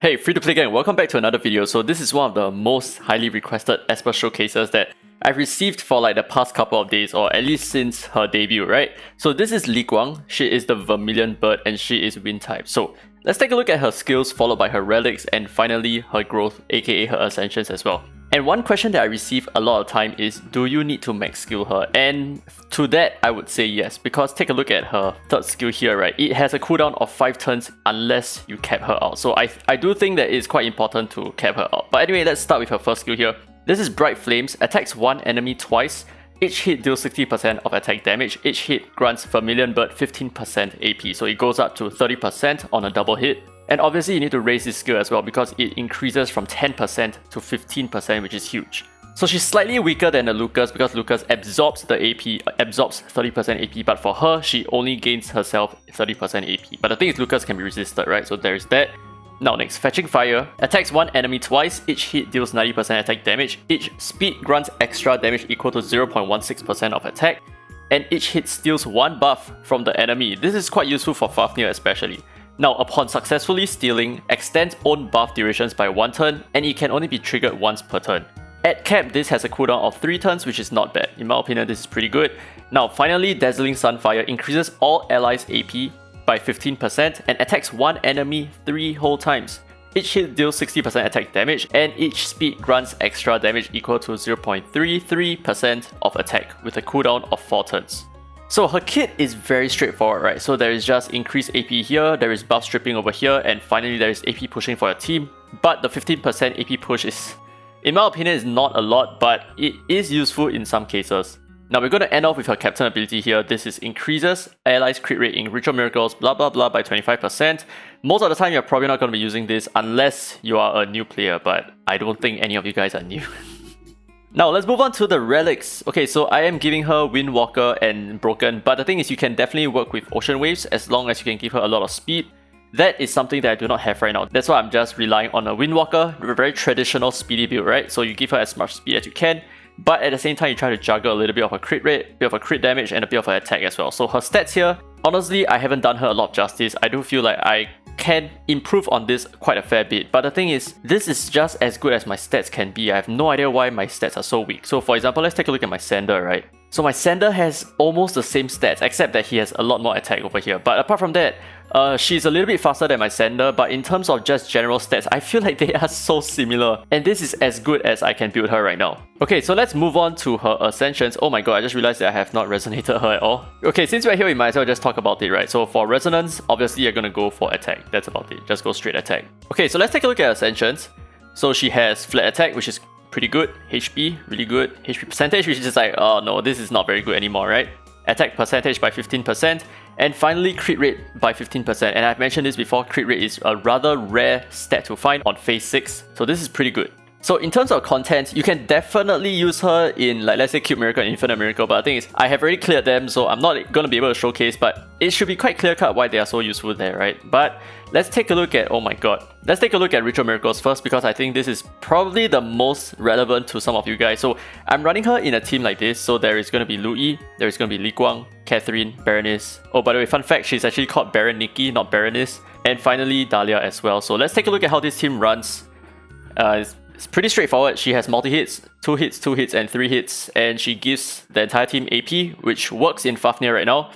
Hey, free-to-play gang, welcome back to another video. So this is one of the most highly requested Esper showcases that I've received for like the past couple of days, or at least since her debut, right? So this is Guang. She is the Vermilion bird and she is wind type. So let's take a look at her skills, followed by her relics, and finally her growth, aka her ascensions as well. And one question that I receive a lot of time is, do you need to max skill her? And to that, I would say yes, because take a look at her third skill here, right? It has a cooldown of 5 turns unless you cap her out. So I do think that it's quite important to cap her out. But anyway, let's start with her first skill here. This is Bright Flames, attacks one enemy twice. Each hit deals 60% of attack damage. Each hit grants Vermilion bird 15% AP, so it goes up to 30% on a double hit. And obviously you need to raise this skill as well because it increases from 10% to 15%, which is huge. So she's slightly weaker than the Lucas because Lucas absorbs the AP, absorbs 30% AP, but for her, she only gains herself 30% AP. But the thing is, Lucas can be resisted, right? So there's that. Now next, Fetching Fire. Attacks one enemy twice, each hit deals 90% attack damage. Each speed grants extra damage equal to 0.16% of attack. And each hit steals one buff from the enemy. This is quite useful for Fafnir especially. Now, upon successfully stealing, extends own buff durations by 1 turn, and it can only be triggered once per turn. At cap, this has a cooldown of 3 turns, which is not bad. In my opinion, this is pretty good. Now, finally, Dazzling Sunfire increases all allies' AP by 15% and attacks one enemy 3 whole times. Each hit deals 60% attack damage, and each speed grants extra damage equal to 0.33% of attack, with a cooldown of 4 turns. So her kit is very straightforward, right? So there is just increased AP here, there is buff stripping over here, and finally there is AP pushing for your team. But the 15% AP push is, in my opinion, is not a lot, but it is useful in some cases. Now we're going to end off with her captain ability here. This is increases allies crit rate in ritual miracles, blah blah blah, by 25%. Most of the time you're probably not going to be using this unless you are a new player, but I don't think any of you guys are new. Now let's move on to the relics. Okay, so I am giving her Windwalker and Broken, but the thing is you can definitely work with Ocean Waves as long as you can give her a lot of speed. That is something that I do not have right now. That's why I'm just relying on a Windwalker, a very traditional speedy build, right? So you give her as much speed as you can, but at the same time you try to juggle a little bit of her crit rate, a bit of her crit damage, and a bit of her attack as well. So her stats here, honestly, I haven't done her a lot of justice. I do feel like I can improve on this quite a fair bit, but the thing is, this is just as good as my stats can be. I have no idea why my stats are so weak. So for example, let's take a look at my Sander, right? So my Sander has almost the same stats, except that he has a lot more attack over here. But apart from that, she's a little bit faster than my Sander, but in terms of just general stats, I feel like they are so similar. And this is as good as I can build her right now. Okay, so let's move on to her Ascensions. Oh my god, I just realized that I have not resonated her at all. Okay, since we're here, we might as well just talk about it, right? So for Resonance, obviously you're gonna go for attack. That's about it. Just go straight attack. Okay, so let's take a look at Ascensions. So she has flat attack, which is pretty good. HP, really good. HP percentage, which is just like, oh no, this is not very good anymore, right? Attack percentage by 15%. And finally, crit rate by 15%. And I've mentioned this before, crit rate is a rather rare stat to find on phase 6. So this is pretty good. So in terms of content, you can definitely use her in, like, let's say Cube Miracle and Infinite Miracle, but the thing is, I have already cleared them, so I'm not going to be able to showcase, but it should be quite clear-cut why they are so useful there, right? But let's take a look at, oh my god, let's take a look at Ritual Miracles first, because I think this is probably the most relevant to some of you guys. So I'm running her in a team like this, so there is going to be Lu Yi, there is going to be Guang, Catherine, Berenice. Oh, by the way, fun fact, she's actually called Baron Nikki, not Berenice. And finally, Dahlia as well. So let's take a look at how this team runs. It's pretty straightforward. She has multi-hits, 2 hits, 2 hits, and 3 hits, and she gives the entire team AP, which works in Fafnir right now.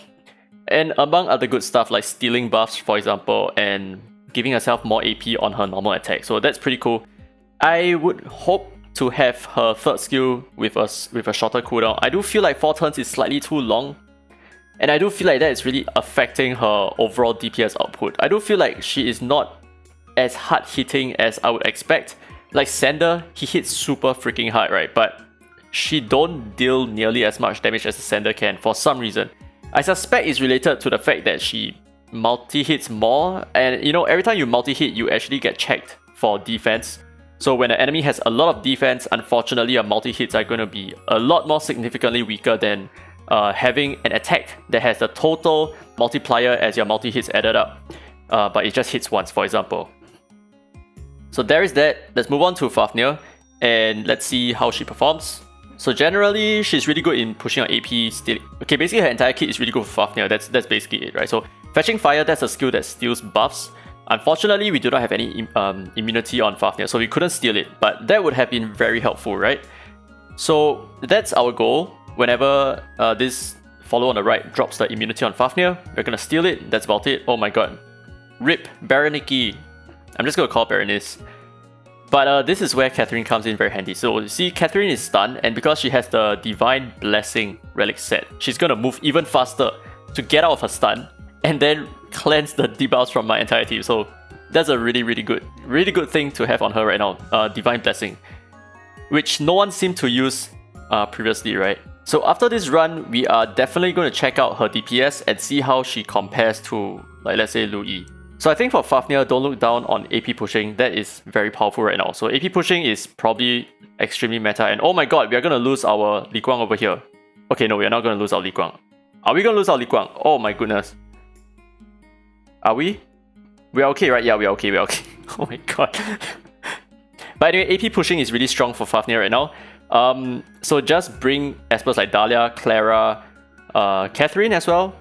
And among other good stuff like stealing buffs, for example, and giving herself more AP on her normal attack. So that's pretty cool. I would hope to have her third skill with a shorter cooldown. I do feel like 4 turns is slightly too long, and I do feel like that is really affecting her overall DPS output. I do feel like she is not as hard-hitting as I would expect. Like Sander, he hits super freaking hard, right? But she don't deal nearly as much damage as the Sander can for some reason. I suspect it's related to the fact that she multi-hits more, and you know, every time you multi-hit, you actually get checked for defense. So when an enemy has a lot of defense, unfortunately, your multi-hits are going to be a lot more significantly weaker than having an attack that has the total multiplier as your multi-hits added up. But it just hits once, for example. So there is that. Let's move on to Fafnir and let's see how she performs. So generally, she's really good in pushing her AP, stealing. Okay, basically her entire kit is really good for Fafnir. That's basically it, right? So Fetching Fire, that's a skill that steals buffs. Unfortunately, we do not have any immunity on Fafnir, so we couldn't steal it, but that would have been very helpful, right? So that's our goal. Whenever this follower on the right drops the immunity on Fafnir, we're gonna steal it. That's about it. Oh my god. RIP, Baroniki. I'm just gonna call Berenice. But this is where Catherine comes in very handy. So you see, Catherine is stunned, and because she has the Divine Blessing relic set, she's gonna move even faster to get out of her stun, and then cleanse the debuffs from my entire team. So that's a really good thing to have on her right now. Divine Blessing, which no one seemed to use previously, right? So after this run, we are definitely going to check out her DPS and see how she compares to, like, let's say Louis. So I think for Fafnir, don't look down on AP pushing. That is very powerful right now. So AP pushing is probably extremely meta. And oh my god, we are going to lose our Li Guang over here. Okay, no, we are not going to lose our Li Guang. Are we going to lose our Li Guang? Oh my goodness. Are we? We are okay, right? Yeah, we are okay, Oh my god. But anyway, AP pushing is really strong for Fafnir right now. So just bring Espers like Dahlia, Clara, Catherine as well,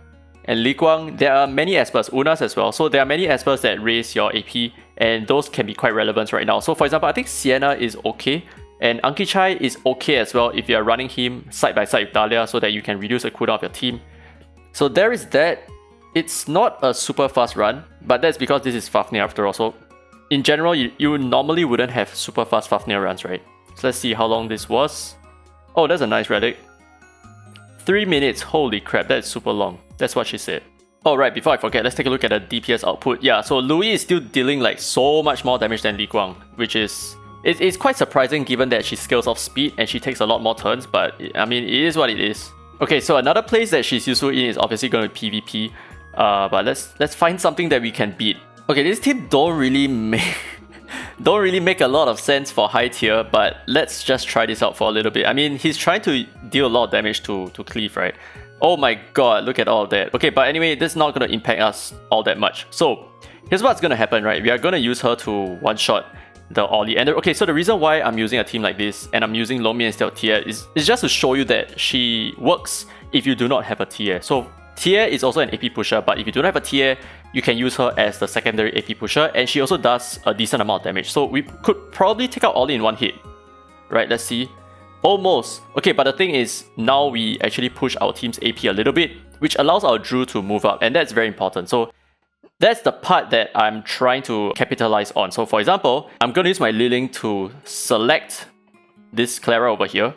and Li Guang. There are many Espers, Unas as well. So there are many Espers that raise your AP, and those can be quite relevant right now. So for example, I think Sienna is okay, and Anki Chai is okay as well if you are running him side by side with Dahlia so that you can reduce the cooldown of your team. So there is that. It's not a super fast run, but that's because this is Fafnir after all. So in general, you normally wouldn't have super fast Fafnir runs, right? So let's see how long this was. Oh, that's a nice relic. 3 minutes, holy crap, that is super long. That's what she said. Alright, before I forget, let's take a look at the DPS output. Yeah, so Louis is still dealing like so much more damage than Li Guang, which is... It's quite surprising given that she scales off speed and she takes a lot more turns, but I mean, it is what it is. Okay, so another place that she's useful in is obviously going to be PvP. But let's find something that we can beat. Okay, this team don't really make a lot of sense for high tier, but let's just try this out for a little bit. I mean, he's trying to deal a lot of damage to Cleave, right? Oh my god, look at all of that. Okay, but anyway, this is not going to impact us all that much. So here's what's going to happen, right? We are going to use her to one-shot the Ollie. And okay, so the reason why I'm using a team like this and I'm using Lomi instead of Tia is just to show you that she works if you do not have a Tia. So Tia is also an AP pusher, but if you don't have a Tia, you can use her as the secondary AP pusher, and she also does a decent amount of damage. So we could probably take out Ollie in one hit. Right, let's see. Almost. Okay, but the thing is, now we actually push our team's AP a little bit, which allows our Drew to move up, and that's very important. So that's the part that I'm trying to capitalize on. So for example, I'm going to use my Liling to select this Clara over here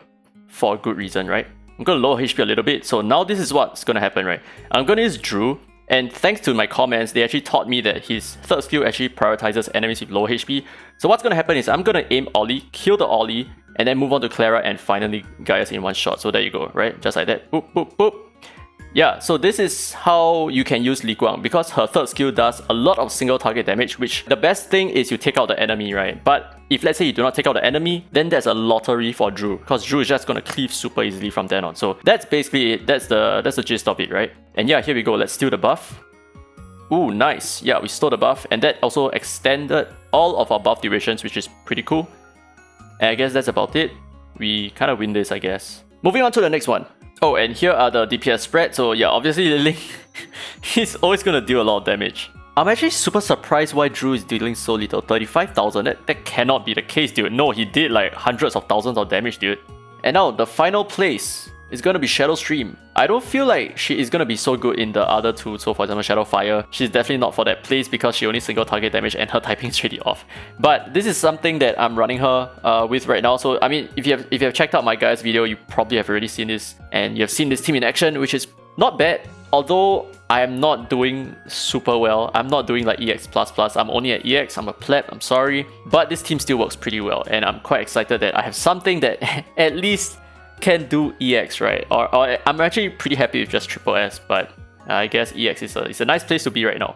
for a good reason, right? I'm going to lower HP a little bit. So now this is what's going to happen, right? I'm going to use Drew, and thanks to my comments, they actually taught me that his third skill actually prioritizes enemies with low HP. So what's going to happen is I'm going to aim Ollie, kill the Ollie, and then move on to Clara and finally Gaius in one shot. So there you go, right? Just like that. Boop, boop, boop. Yeah, so this is how you can use Li Guang, because her third skill does a lot of single target damage, which the best thing is you take out the enemy, right? But if let's say you do not take out the enemy, then there's a lottery for Drew, because Drew is just going to cleave super easily from then on. So that's basically it. That's the gist of it, right? And yeah, here we go. Let's steal the buff. Ooh, nice. Yeah, we stole the buff, and that also extended all of our buff durations, which is pretty cool. And I guess that's about it. We kind of win this, I guess. Moving on to the next one. Oh, and here are the DPS spread. So yeah, obviously Liling, he's always going to deal a lot of damage. I'm actually super surprised why Drew is dealing so little. 35,000, that cannot be the case, dude. No, he did like hundreds of thousands of damage, dude. And now the final place is going to be Shadowstream. I don't feel like she is going to be so good in the other two. So for example, Shadowfire, she's definitely not for that place because she only single target damage and her typing is really off. But this is something that I'm running her with right now. So I mean, if you have checked out my guys' video, you probably have already seen this, and you have seen this team in action, which is not bad. Although I am not doing super well. I'm not doing like EX++. I'm only at EX. I'm a pleb. I'm sorry. But this team still works pretty well, and I'm quite excited that I have something that at least can do EX, right? Or I'm actually pretty happy with just triple S, but I guess EX is a nice place to be right now.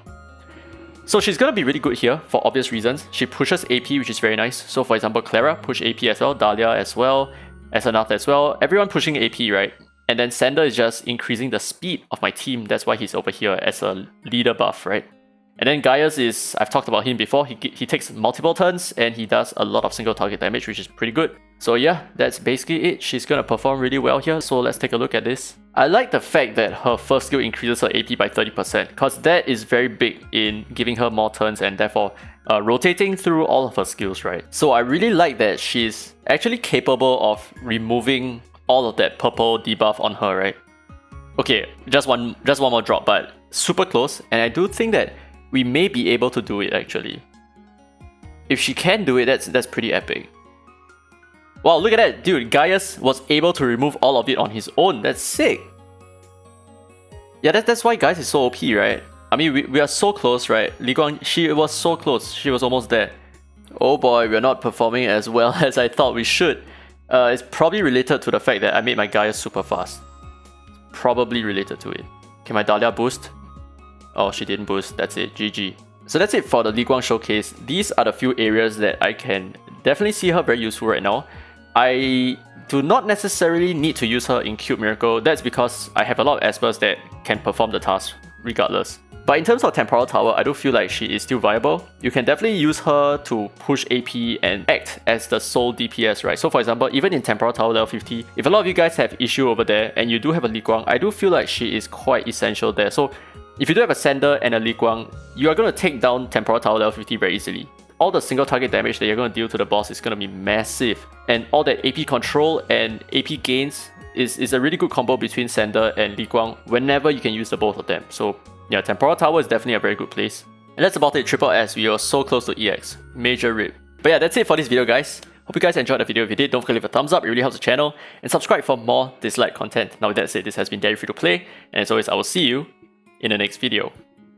So she's gonna be really good here for obvious reasons. She pushes AP, which is very nice. So for example, Clara push AP as well, Dahlia as well, Esanath as well. Everyone pushing AP, right? And then Sander is just increasing the speed of my team. That's why he's over here as a leader buff, right? And then Gaius is, I've talked about him before, he takes multiple turns and he does a lot of single target damage, which is pretty good. So yeah, that's basically it. She's gonna perform really well here, so let's take a look at this. I like the fact that her first skill increases her AP by 30%, because that is very big in giving her more turns and therefore rotating through all of her skills, right? So I really like that she's actually capable of removing all of that purple debuff on her, right? Okay, just one more drop, but super close, and I do think that we may be able to do it actually. If she can do it, that's pretty epic. Wow, look at that, dude, Gaius was able to remove all of it on his own. That's sick. Yeah, that's why Gaius is so OP, right? I mean, we are so close, right? Li Guang, she was so close, she was almost there. Oh boy, we're not performing as well as I thought we should. It's probably related to the fact that I made my Gaius super fast. Probably related to it. Can my Dahlia boost? Oh, she didn't boost. That's it. GG. So that's it for the Li Guang showcase. These are the few areas that I can definitely see her very useful right now. I do not necessarily need to use her in Cube Miracle. That's because I have a lot of Espers that can perform the task regardless. But in terms of Temporal Tower, I do feel like she is still viable. You can definitely use her to push AP and act as the sole DPS, right? So for example, even in Temporal Tower level 50, if a lot of you guys have issue over there and you do have a Li Guang, I do feel like she is quite essential there. So if you do have a Sender and a Li Guang, you are going to take down Temporal Tower level 50 very easily. All the single target damage that you're going to deal to the boss is going to be massive. And all that AP control and AP gains is a really good combo between Sender and Li Guang whenever you can use the both of them. So yeah, Temporal Tower is definitely a very good place. And that's about it, Triple S. We are so close to EX. Major rip. But yeah, that's it for this video, guys. Hope you guys enjoyed the video. If you did, don't forget to leave a thumbs up. It really helps the channel. And subscribe for more Dislyte content. Now with that said, this has been Dairy Free to Play. And as always, I will see you in the next video.